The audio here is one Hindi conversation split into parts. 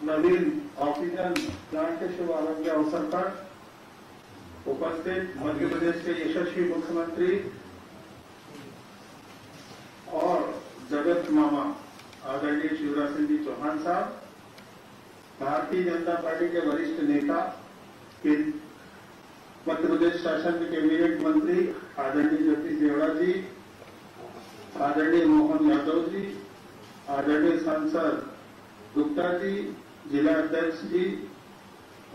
नवीन ऑक्सीजन प्लांट के शुभारंभ के अवसर पर उपस्थित मध्य प्रदेश के यशस्वी मुख्यमंत्री और जगत मामा आदरणीय शिवराज सिंह जी चौहान साहब, भारतीय जनता पार्टी के वरिष्ठ नेता के मध्य प्रदेश शासन के कैबिनेट मंत्री आदरणीय ज्योतिष देवड़ा जी, आदरणीय मोहन यादव जी, आदरणीय सांसद गुप्ता जी, जिला अध्यक्ष जी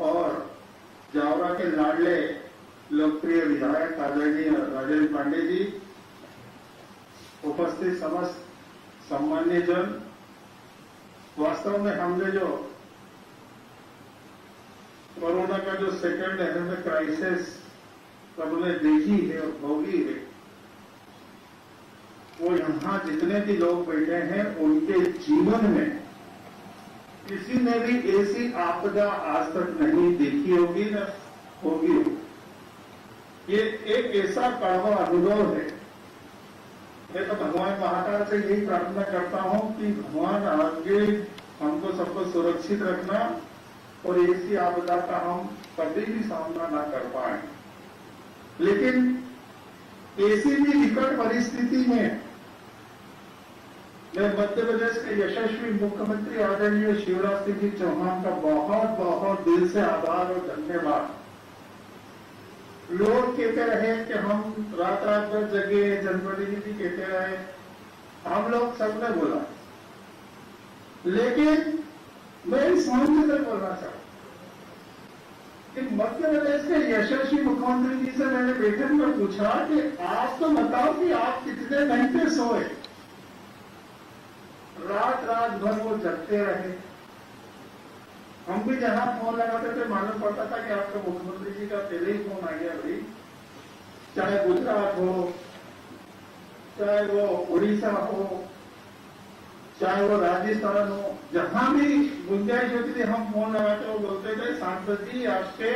और जावरा के लाडले लोकप्रिय विधायक आदरणीय राजेंद्र पांडे जी, उपस्थित समस्त सम्मान्य जन, वास्तव में हमने जो कोरोना का जो सेकेंड हेल्थ क्राइसिस हमने देखी है और भोगी है, वो यहाँ जितने भी लोग बैठे हैं उनके जीवन में किसी ने भी ऐसी आपदा आज तक नहीं देखी होगी न होगी। ये एक ऐसा कड़वा अनुभव है। मैं तो भगवान महाकाल से यही प्रार्थना करता हूं कि भगवान आगे हमको सबको सुरक्षित रखना और ऐसी आपदा का हम कभी भी सामना ना कर पाए। लेकिन ऐसी भी विकट परिस्थिति में मैं मध्य प्रदेश के यशस्वी मुख्यमंत्री आदरणीय शिवराज सिंह जी चौहान का बहुत बहुत दिल से आभार और धन्यवाद। लोग कहते रहे कि हम रात रात भर जगे, जनप्रतिनिधि कहते रहे, हम लोग सबने बोला, लेकिन मैं इस मंच से बोलना चाहता कि मध्य प्रदेश के यशस्वी मुख्यमंत्री जी से मैंने बैठक में पूछा कि आप तो बताओ कि आप कितने घंटे सोए। रात रात भर वो जगते रहे। हम भी जहां फोन लगाते थे मालूम पड़ता था कि आपके मुख्यमंत्री जी का पहले ही फोन आ गया भाई, चाहे गुजरात हो, चाहे वो उड़ीसा हो, चाहे वो राजस्थान हो, जहां भी गुंजाइश होती थी हम फोन लगाते वो बोलते थे सांसद जी आपके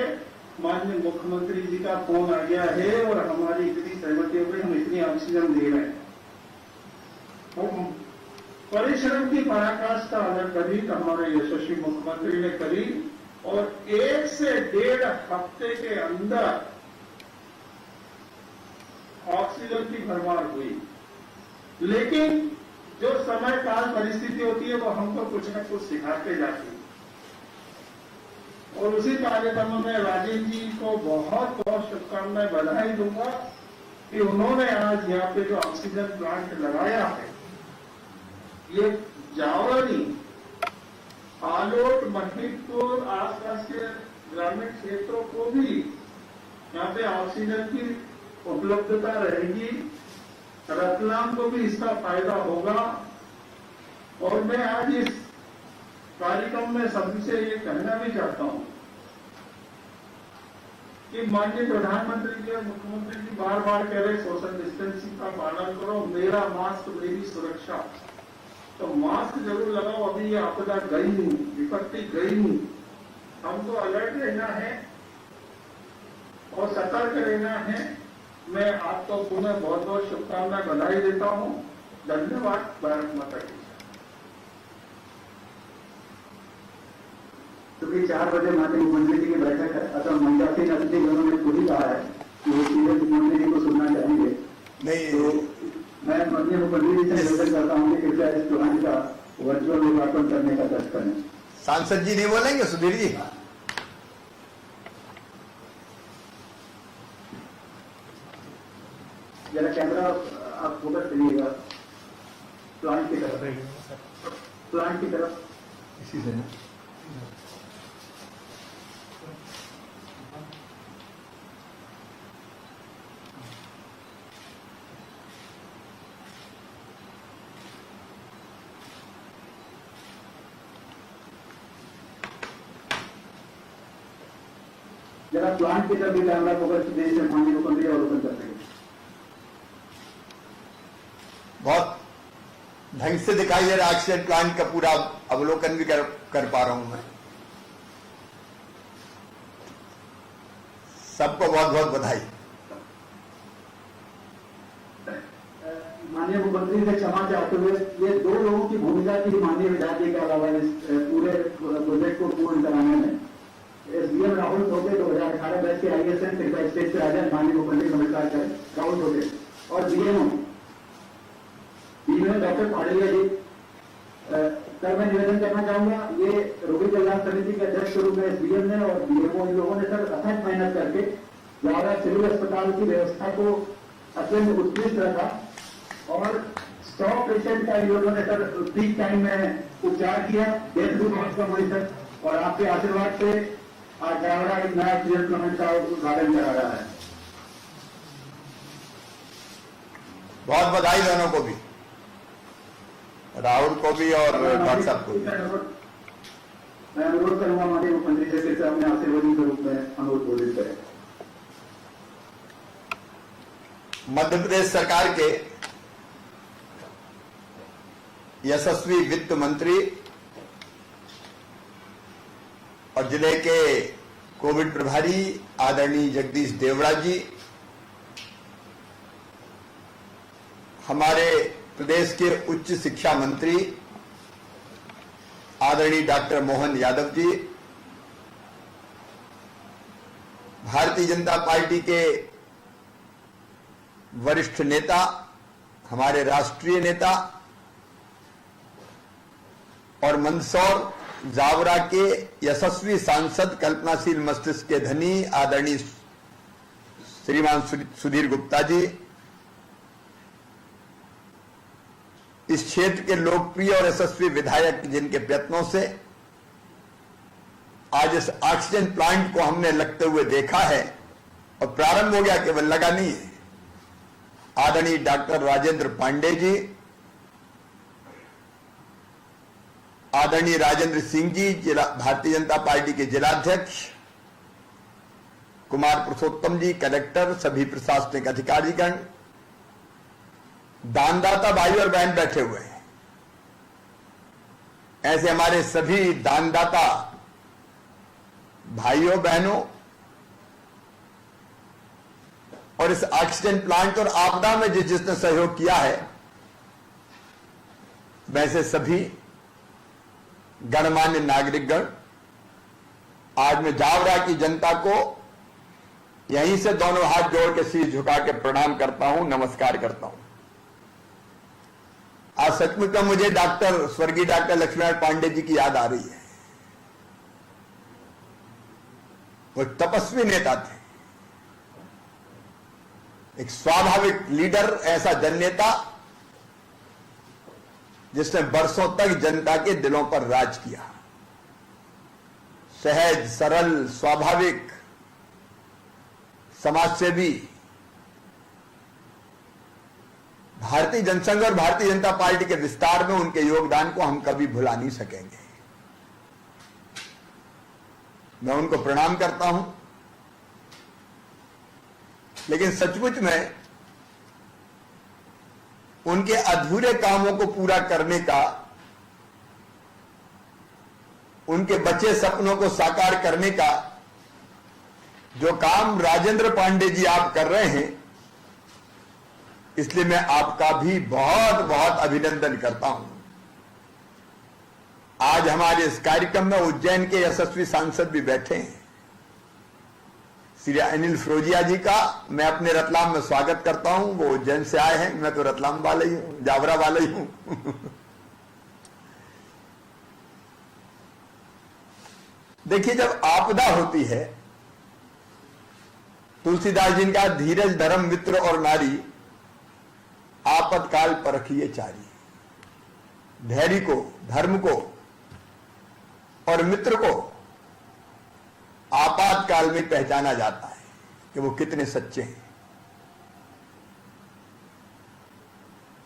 माननीय मुख्यमंत्री जी का फोन आ गया है और हमारी इतनी सहमति हो गई, हम इतनी ऑक्सीजन दे रहे हैं। परिश्रम की पराकाष्ठा अगर कभी तो हमारे यशस्वी मुख्यमंत्री ने करी और 1 से 1.5 हफ्ते के अंदर ऑक्सीजन की भरमार हुई। लेकिन जो समय काल परिस्थिति होती है वो हमको कुछ न कुछ सिखाते जाती है और उसी कार्यक्रम में राजेंद्र जी को बहुत बहुत शुभकामनाएं, बधाई दूंगा कि उन्होंने आज यहाँ पे जो ऑक्सीजन प्लांट लगाया है, ये जावरानी, आलोट, महिदपुर आसपास के ग्रामीण क्षेत्रों को भी यहाँ पे ऑक्सीजन की उपलब्धता रहेगी। रतलाम को भी इसका फायदा होगा। और मैं आज इस कार्यक्रम में सभी से ये कहना भी चाहता हूं कि माननीय प्रधानमंत्री जी और मुख्यमंत्री जी बार बार कह रहे सोशल डिस्टेंसिंग का पालन करो, मेरा मास्क मेरी सुरक्षा, तो मास्क जरूर लगाओ। अभी ये आपदा गई नहीं, विपत्ति गई नहीं, हमको अलर्ट रहना है और सतर्क रहना है। मैं आपको पुनः बहुत बहुत शुभकामनाएं, बधाई देता हूं। धन्यवाद। भारत माता की। सुबह 4 बजे माननीय मुख्यमंत्री जी की बैठक है। अतः महिला से नजदीक उन्होंने खुद ही कहा है कि वो सीधे मुख्यमंत्री जी को सुनना चाहेंगे। नहीं तो मैं माननीय मुख्यमंत्री जी से निवेदन करता हूँ कि कृपया इस प्लांट का वर्चुअल लोकार्पण करने का कष्ट करें। सांसद जी नहीं बोलेंगे? सुधीर जी, जरा कैमरा आप फोकस करिएगा प्लांट की तरफ, प्लांट की तरफ। इसी से ना जरा प्लांट की तरफ भी कैमरा फोकस देने से माननीय मुख्यमंत्री अवलोकन करते हैं। बहुत ढंग से दिखाई दे रहा है। ऑक्सीजन प्लांट का पूरा अवलोकन भी कर पा रहा हूं मैं। सबको बहुत बहुत बधाई। माननीय मुख्यमंत्री से क्षमा चाहते हुए ये दो लोगों की भूमिका की माननीय विधायक के अलावा इस पूरे प्रोजेक्ट को पूर्ण कराने में एसडीएम राहुल धोटे 2018 बैच के आईएएस स्टेट से राजा माननीय मुख्यमंत्री नमस्कार करें राहुल धोटे और डीएमओ डॉक्टर पाडलिया जी। सर मैं निवेदन करना चाहूंगा, ये रोगी कल्याण समिति के अध्यक्ष के रूप में एसडीएम ने और डीएमओ इन लोगों ने सर अथक मेहनत करके द्वारा सिविल अस्पताल की व्यवस्था को अत्यंत उत्कृष्ट रखा और 100 पेशेंट का इन लोगों ने सर पीक टाइम में उपचार किया, डेथ भी बहुत कम हुई सर। और आपके आशीर्वाद से आज जावरा एक नया सीएम प्लांट का उद्घाटन करा रहा है। बहुत बधाई दोनों को भी, राहुल को भी और डॉक्टर साहब को भी। मैं अनुरोध करूंगा माननीय मुख्यमंत्री से फिर से अपने आशीर्वादी के रूप में अनुरोध बोधित करें। मध्य प्रदेश सरकार के यशस्वी वित्त मंत्री और जिले के कोविड प्रभारी आदरणीय जगदीश देवड़ा जी, हमारे प्रदेश के उच्च शिक्षा मंत्री आदरणीय डॉक्टर मोहन यादव जी, भारतीय जनता पार्टी के वरिष्ठ नेता, हमारे राष्ट्रीय नेता और मंदसौर जावरा के यशस्वी सांसद कल्पनाशील मस्तिष्क के धनी आदरणीय श्रीमान सुधीर गुप्ता जी, इस क्षेत्र के लोकप्रिय और यशस्वी विधायक जिनके प्रयत्नों से आज इस ऑक्सीजन प्लांट को हमने लगते हुए देखा है और प्रारंभ हो गया, केवल लगा नहीं है, आदरणीय डॉक्टर राजेंद्र पांडे जी, आदरणीय राजेंद्र सिंह जी भारतीय जनता पार्टी के जिलाध्यक्ष, कुमार पुरुषोत्तम जी कलेक्टर, सभी प्रशासनिक अधिकारीगण, दानदाता भाई और बहन बैठे हुए हैं। ऐसे हमारे सभी दानदाता भाइयों बहनों और इस ऑक्सीजन प्लांट और आपदा में जिसने सहयोग किया है, वैसे सभी गणमान्य नागरिकगण, आज मैं जावरा की जनता को यहीं से दोनों हाथ जोड़ के सिर झुका के प्रणाम करता हूं, नमस्कार करता हूं। आज सचमुच में मुझे स्वर्गीय डॉक्टर लक्ष्मीनारायण पांडे जी की याद आ रही है। वो तपस्वी नेता थे, एक स्वाभाविक लीडर, ऐसा जननेता जिसने वर्षों तक जनता के दिलों पर राज किया। सहज, सरल, स्वाभाविक, समाजसेवी। भारतीय जनसंघ और भारतीय जनता पार्टी के विस्तार में उनके योगदान को हम कभी भुला नहीं सकेंगे। मैं उनको प्रणाम करता हूं, लेकिन सचमुच में उनके अधूरे कामों को पूरा करने का, उनके बचे सपनों को साकार करने का जो काम राजेंद्र पांडे जी आप कर रहे हैं, इसलिए मैं आपका भी बहुत बहुत अभिनंदन करता हूं। आज हमारे इस कार्यक्रम में उज्जैन के यशस्वी सांसद भी बैठे हैं। श्री अनिल फिरोजिया जी का मैं अपने रतलाम में स्वागत करता हूं। वो उज्जैन से आए हैं, मैं तो रतलाम वाला ही हूं, जावरा वाला ही हूं। देखिए, जब आपदा होती है, तुलसीदास जी का धीरज धर्म मित्र और नारी, आपतकाल परखिए चारी। धैर्य को, धर्म को और मित्र को आपातकाल में पहचाना जाता है कि वो कितने सच्चे हैं।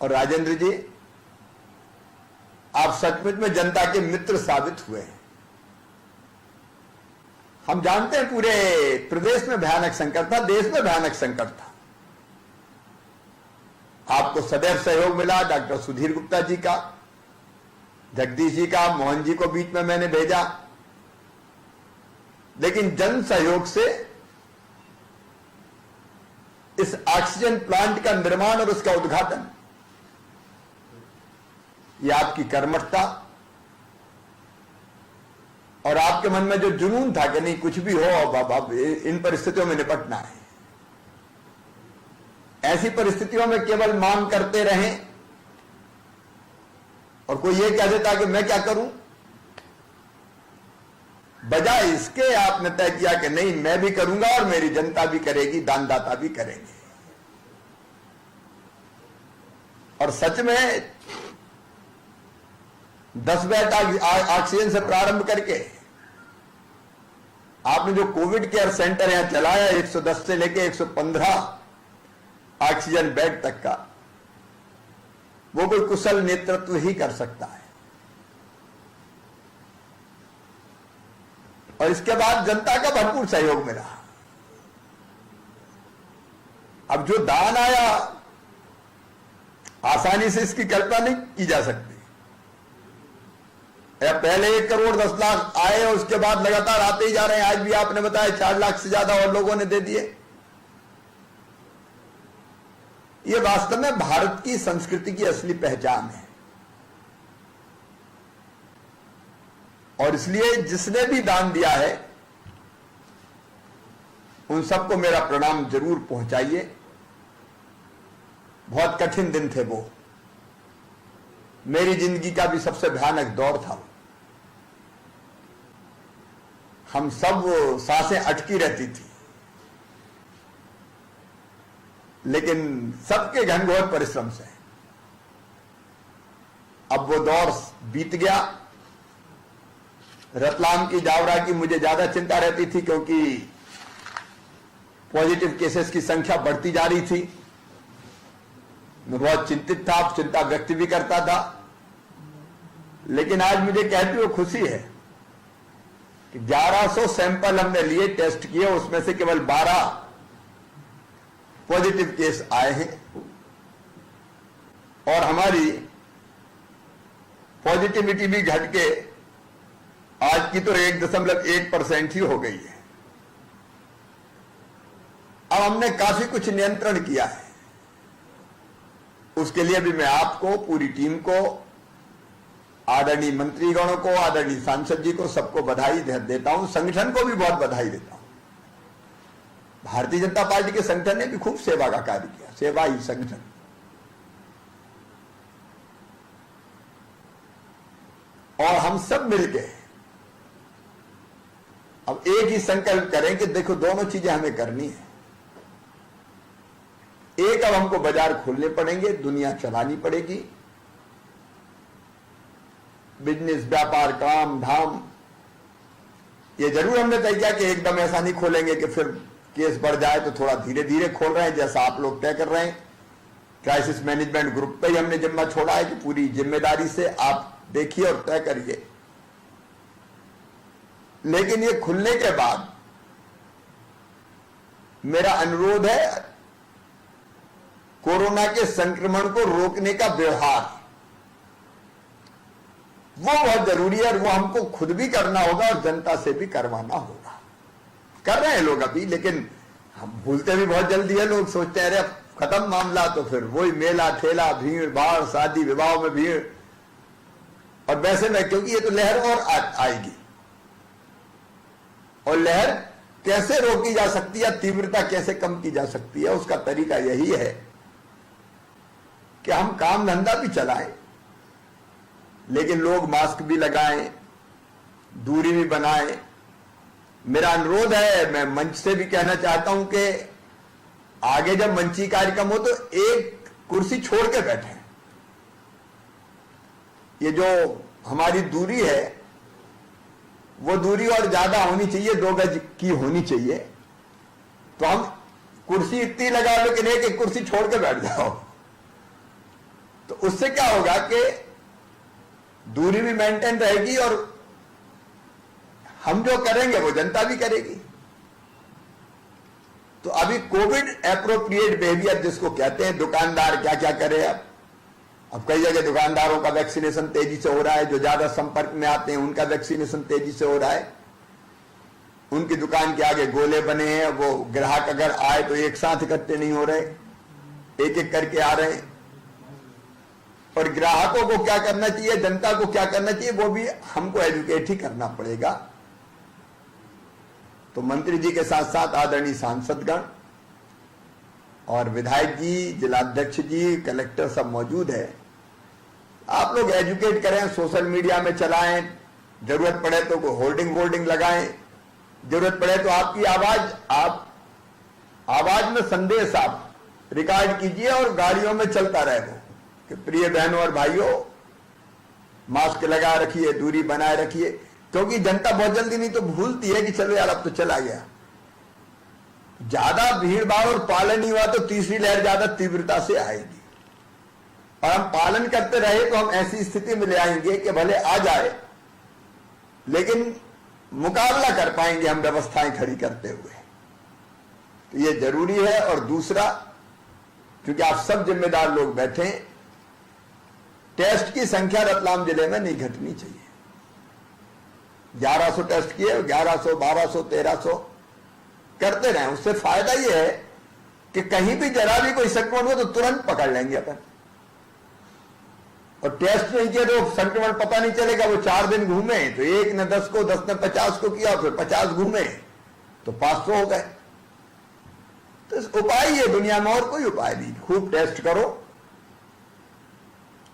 और राजेंद्र जी, आप सचमुच में जनता के मित्र साबित हुए हैं। हम जानते हैं पूरे प्रदेश में भयानक संकट था, देश में भयानक संकट था। आपको सदैव सहयोग मिला, डॉक्टर सुधीर गुप्ता जी का, जगदीश जी का, मोहन जी को बीच में मैंने भेजा, लेकिन जन सहयोग से इस ऑक्सीजन प्लांट का निर्माण और उसका उद्घाटन ये आपकी कर्मठता और आपके मन में जो जुनून था कि नहीं कुछ भी हो अब इन परिस्थितियों में निपटना है, ऐसी परिस्थितियों में केवल मांग करते रहें और कोई ये कह देता कि मैं क्या करूं, बजाय इसके आपने तय किया कि नहीं मैं भी करूंगा और मेरी जनता भी करेगी, दानदाता भी करेंगे। और सच में 10 बेड ऑक्सीजन से प्रारंभ करके आपने जो कोविड केयर सेंटर यहां चलाया 110 से लेके 115 ऑक्सीजन बेड तक का, वो कोई कुशल नेतृत्व ही कर सकता है। और इसके बाद जनता का भरपूर सहयोग मिला। अब जो दान आया आसानी से इसकी कल्पना नहीं की जा सकती। पहले 1 करोड़ 10 लाख आए और उसके बाद लगातार आते ही जा रहे हैं। आज भी आपने बताया 4 लाख से ज्यादा और लोगों ने दे दिए। ये वास्तव में भारत की संस्कृति की असली पहचान है। और इसलिए जिसने भी दान दिया है उन सबको मेरा प्रणाम जरूर पहुंचाइए। बहुत कठिन दिन थे वो, मेरी जिंदगी का भी सबसे भयानक दौर था। हम सब सांसें अटकी रहती थी, लेकिन सबके घनघोर परिश्रम से अब वो दौर बीत गया। रतलाम की जावरा की मुझे ज्यादा चिंता रहती थी क्योंकि पॉजिटिव केसेस की संख्या बढ़ती जा रही थी। मैं बहुत चिंतित था, चिंता व्यक्त भी करता था। लेकिन आज मुझे कहते हुए खुशी है कि 1100 सैंपल हमने लिए, टेस्ट किए, उसमें से केवल 12 पॉजिटिव केस आए हैं और हमारी पॉजिटिविटी भी घट के आज की तो 1.1% ही हो गई है। अब हमने काफी कुछ नियंत्रण किया है। उसके लिए भी मैं आपको, पूरी टीम को, आदरणीय मंत्रीगणों को, आदरणीय सांसद जी को, सबको बधाई देता हूं। संगठन को भी बहुत बधाई देता हूं। भारतीय जनता पार्टी के संगठन ने भी खूब सेवा का कार्य किया, सेवा ही संगठन। और हम सब मिलकर अब एक ही संकल्प करें कि देखो दोनों चीजें हमें करनी है। एक, अब हमको बाजार खोलने पड़ेंगे, दुनिया चलानी पड़ेगी, बिजनेस, व्यापार, काम धाम। ये जरूर हमने तय किया कि एकदम ऐसा नहीं खोलेंगे कि फिर केस बढ़ जाए, तो थोड़ा धीरे धीरे खोल रहे हैं, जैसा आप लोग तय कर रहे हैं। क्राइसिस मैनेजमेंट ग्रुप पे ही हमने जिम्मा छोड़ा है कि पूरी जिम्मेदारी से आप देखिए और तय करिए। लेकिन ये खुलने के बाद मेरा अनुरोध है, कोरोना के संक्रमण को रोकने का व्यवहार वो बहुत जरूरी है और वो हमको खुद भी करना होगा और जनता से भी करवाना होगा। कर रहे हैं लोग अभी, लेकिन हम भूलते भी बहुत जल्दी है। लोग सोचते हैं अरे खत्म मामला, तो फिर वही मेला ठेला, भीड़ भाड़, शादी विवाह में भीड़। और वैसे में क्योंकि ये तो लहर और आएगी, और लहर कैसे रोकी जा सकती है, तीव्रता कैसे कम की जा सकती है, उसका तरीका यही है कि हम काम धंधा भी चलाएं, लेकिन लोग मास्क भी लगाएं, दूरी भी बनाएं। मेरा अनुरोध है, मैं मंच से भी कहना चाहता हूं कि आगे जब मंची कार्यक्रम हो तो एक कुर्सी छोड़ के बैठें। ये जो हमारी दूरी है वो दूरी और ज्यादा होनी चाहिए, 2 गज की होनी चाहिए। तो हम कुर्सी इतनी लगा लो कि एक कुर्सी छोड़ के बैठ जाओ, तो उससे क्या होगा कि दूरी भी मेंटेन रहेगी और हम जो करेंगे वो जनता भी करेगी। तो अभी कोविड एप्रोप्रिएट बिहेवियर जिसको कहते हैं, दुकानदार क्या क्या करे। अब कई जगह दुकानदारों का वैक्सीनेशन तेजी से हो रहा है, जो ज्यादा संपर्क में आते हैं उनका वैक्सीनेशन तेजी से हो रहा है। उनकी दुकान के आगे गोले बने हैं, वो ग्राहक अगर आए तो एक साथ इकट्ठे नहीं हो रहे, एक एक करके आ रहे हैं। और ग्राहकों को क्या करना चाहिए, जनता को क्या करना चाहिए, वो भी हमको एजुकेट ही करना पड़ेगा। तो मंत्री जी के साथ साथ आदरणीय सांसदगण और विधायक जी, जिलाध्यक्ष जी, कलेक्टर सब मौजूद है। आप लोग एजुकेट करें, सोशल मीडिया में चलाएं, जरूरत पड़े तो कोई होर्डिंग लगाएं, जरूरत पड़े तो आपकी आवाज में संदेश आप रिकॉर्ड कीजिए और गाड़ियों में चलता रहे वो कि प्रिय बहनों और भाइयों, मास्क लगा रखिए, दूरी बनाए रखिए, क्योंकि जनता बहुत जल्दी नहीं तो भूलती है कि चलो यार अब तो चला गया। ज्यादा भीड़ भाड़ और पालन नहीं हुआ तो तीसरी लहर ज्यादा तीव्रता से आएगी, और हम पालन करते रहे तो हम ऐसी स्थिति में ले आएंगे कि भले आ जाए लेकिन मुकाबला कर पाएंगे हम व्यवस्थाएं खड़ी करते हुए। तो ये जरूरी है। और दूसरा, क्योंकि आप सब जिम्मेदार लोग बैठे हैं, टेस्ट की संख्या रतलाम जिले में नहीं घटनी चाहिए। 1100 टेस्ट किए, 1100, 1200, 1300 करते रहे। उससे फायदा यह है कि कहीं भी जरा भी कोई संक्रमण हो तो तुरंत पकड़ लेंगे अपन, और टेस्ट नहीं किया तो संक्रमण पता नहीं चलेगा। वो 4 दिन घूमे तो 1 ने 10 को, 10 ने 50 को किया, फिर 50 घूमे तो 500 हो गए। तो उपाय ये दुनिया में और कोई उपाय नहीं। खूब टेस्ट करो,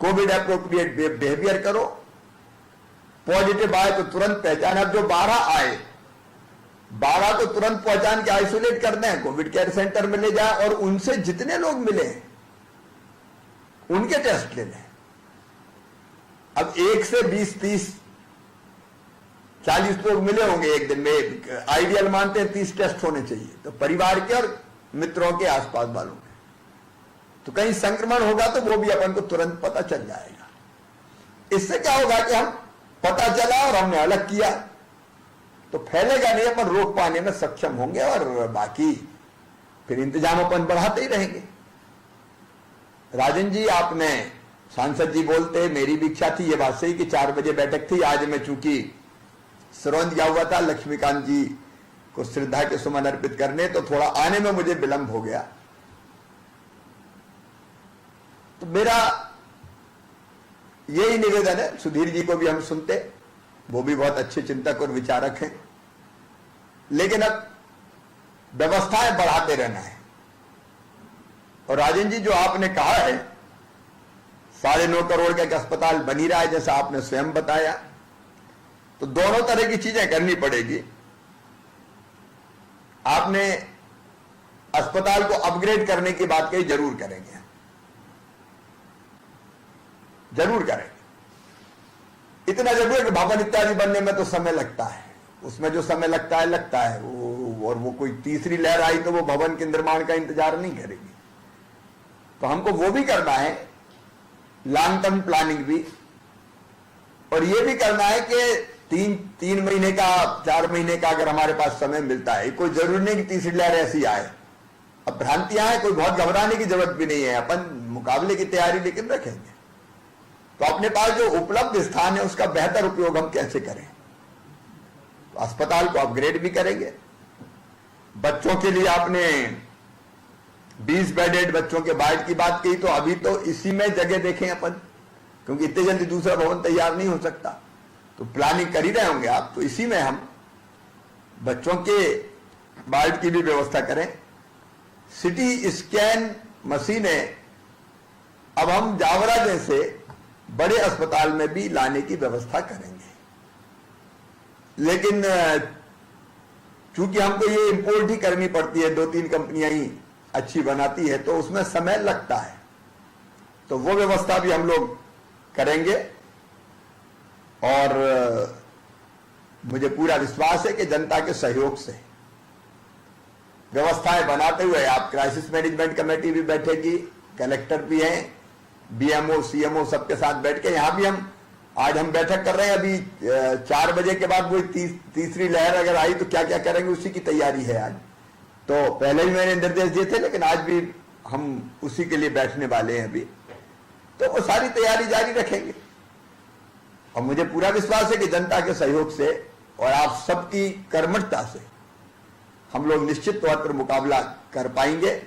कोविड एप्रोप्रिएट बिहेवियर करो, पॉजिटिव आए तो तुरंत पहचान। अब जो 12 आए, 12 को तुरंत पहचान के आइसोलेट कर दें, कोविड केयर सेंटर में ले जाए, और उनसे जितने लोग मिले उनके टेस्ट ले लें। अब 1 से 20, 30, 40 लोग मिले होंगे एक दिन में, आइडियल मानते हैं 30 टेस्ट होने चाहिए, तो परिवार के और मित्रों के आसपास वालों के, तो कहीं संक्रमण होगा तो वो भी अपन को तुरंत पता चल जाएगा। इससे क्या होगा कि हम पता चला और हमने अलग किया तो फैलेगा नहीं, अपन रोक पाने में सक्षम होंगे, और बाकी फिर इंतजाम अपन बढ़ाते ही रहेंगे। राजन जी, आपने, सांसद जी बोलते, मेरी भी इच्छा थी, ये बात सही कि 4 बजे बैठक थी। आज मैं चूंकि सिरोंज गया हुआ था लक्ष्मीकांत जी को श्रद्धा के सुमन अर्पित करने, तो थोड़ा आने में मुझे विलंब हो गया। तो मेरा यही निवेदन है, सुधीर जी को भी हम सुनते, वो भी बहुत अच्छे चिंतक और विचारक हैं, लेकिन अब व्यवस्थाएं बढ़ाते रहना है। और राजन जी, जो आपने कहा है 9.5 करोड़ का एक अस्पताल बनी रहा है, जैसा आपने स्वयं बताया, तो दोनों तरह की चीजें करनी पड़ेगी। आपने अस्पताल को अपग्रेड करने की बात कही, जरूर करेंगे, जरूर करेंगे। इतना जरूर है कि भवन इत्यादि बनने में तो समय लगता है, उसमें जो समय लगता है और वो कोई तीसरी लहर आई तो वो भवन के निर्माण का इंतजार नहीं करेगी। तो हमको वो भी करना है, लॉन्ग टर्म प्लानिंग भी, और ये भी करना है कि 3 महीने का, 4 महीने का अगर हमारे पास समय मिलता है, कोई जरूरी नहीं कि तीसरी लहर ऐसी आए। अब भ्रांतियां हैं, कोई बहुत घबराने की जरूरत भी नहीं है, अपन मुकाबले की तैयारी लेकिन रखेंगे। तो अपने पास जो उपलब्ध स्थान है उसका बेहतर उपयोग हम कैसे करें, तो अस्पताल को अपग्रेड भी करेंगे। बच्चों के लिए आपने 20 बेडेड बच्चों के वार्ड की बात की, तो अभी तो इसी में जगह देखें अपन, क्योंकि इतने जल्दी दूसरा भवन तैयार नहीं हो सकता, तो प्लानिंग कर ही रहे होंगे आप, तो इसी में हम बच्चों के वार्ड की भी व्यवस्था करें। सिटी स्कैन मशीनें अब हम जावरा जैसे बड़े अस्पताल में भी लाने की व्यवस्था करेंगे, लेकिन चूंकि हमको ये इंपोर्ट ही करनी पड़ती है, 2-3 कंपनियां ही अच्छी बनाती है, तो उसमें समय लगता है, तो वो व्यवस्था भी हम लोग करेंगे। और मुझे पूरा विश्वास है कि जनता के सहयोग से व्यवस्थाएं बनाते हुए, आप क्राइसिस मैनेजमेंट कमेटी भी बैठेगी, कलेक्टर भी हैं, बीएमओ, सीएमओ सबके साथ बैठ के, यहां भी आज हम बैठक कर रहे हैं। अभी 4 बजे के बाद वो तीसरी लहर अगर आई तो क्या क्या करेंगे, उसी की तैयारी है आज। तो पहले ही मैंने निर्देश दिए थे, लेकिन आज भी हम उसी के लिए बैठने वाले हैं अभी, तो वो सारी तैयारी जारी रखेंगे। और मुझे पूरा विश्वास है कि जनता के सहयोग से और आप सबकी कर्मठता से हम लोग निश्चित तौर पर मुकाबला कर पाएंगे।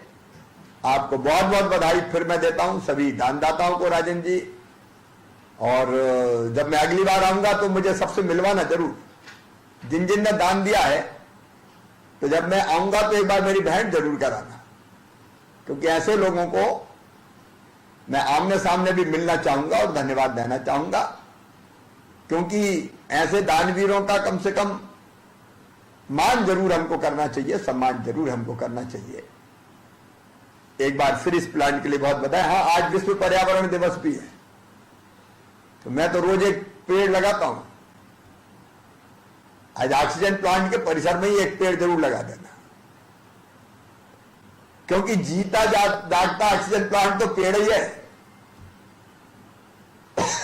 आपको बहुत बहुत बधाई फिर मैं देता हूं, सभी दानदाताओं को, राजन जी, और जब मैं अगली बार आऊंगा तो मुझे सबसे मिलवाना जरूर, जिन जिन ने दान दिया है। तो जब मैं आऊंगा तो एक बार मेरी भेंट जरूर कराना, क्योंकि ऐसे लोगों को मैं आमने सामने भी मिलना चाहूंगा और धन्यवाद देना चाहूंगा, क्योंकि ऐसे दानवीरों का कम से कम मान जरूर हमको करना चाहिए, सम्मान जरूर हमको करना चाहिए। एक बार फिर इस प्लान के लिए बहुत बधाई। हाँ, आज विश्व पर्यावरण दिवस भी है, तो मैं तो रोज एक पेड़ लगाता हूं। आज ऑक्सीजन प्लांट के परिसर में ही एक पेड़ जरूर लगा देना, क्योंकि जीता जागता ऑक्सीजन प्लांट तो पेड़ ही है।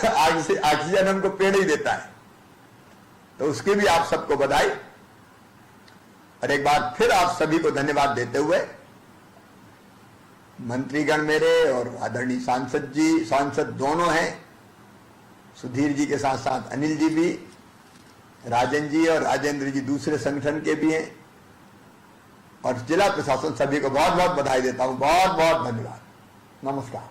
ऑक्सीजन हमको पेड़ ही देता है, तो उसकी भी आप सबको बधाई। और एक बार फिर आप सभी को धन्यवाद देते हुए, मंत्रीगण मेरे और आदरणीय सांसद दोनों हैं, सुधीर जी के साथ साथ अनिल जी भी, राजन जी और राजेंद्र जी दूसरे संगठन के भी हैं, और जिला प्रशासन सभी को बहुत बहुत बधाई देता हूं। बहुत बहुत धन्यवाद। नमस्कार।